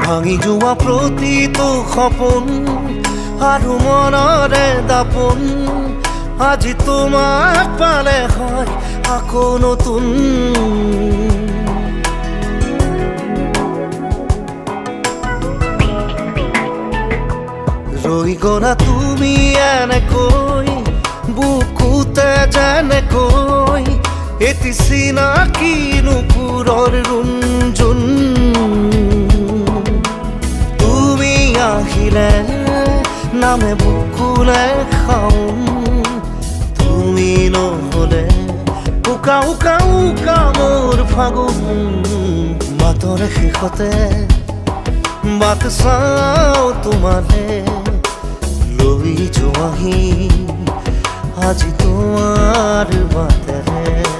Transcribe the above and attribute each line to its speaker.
Speaker 1: ভাঙি যোৱা প্ৰতিটো সপোন আৰু মনৰে দাপোন আজি তোমাক পালে হয় আকৌ নতুন। ৰৈ গলা তুমি এনেকৈ বুকুতে যেনেকৈ এটি চিনাকি নুপুৰৰ ৰুণজুন। তুমি আহিলে নামে বুকুলে খাওঁ, তুমি নহলে উকা উকা উকা মোৰ ফাগুন। মাতৰে শেষতে বাট চাওঁ তোমালে লৈ যোৱাহি আজি তোমাৰ বাটেৰে।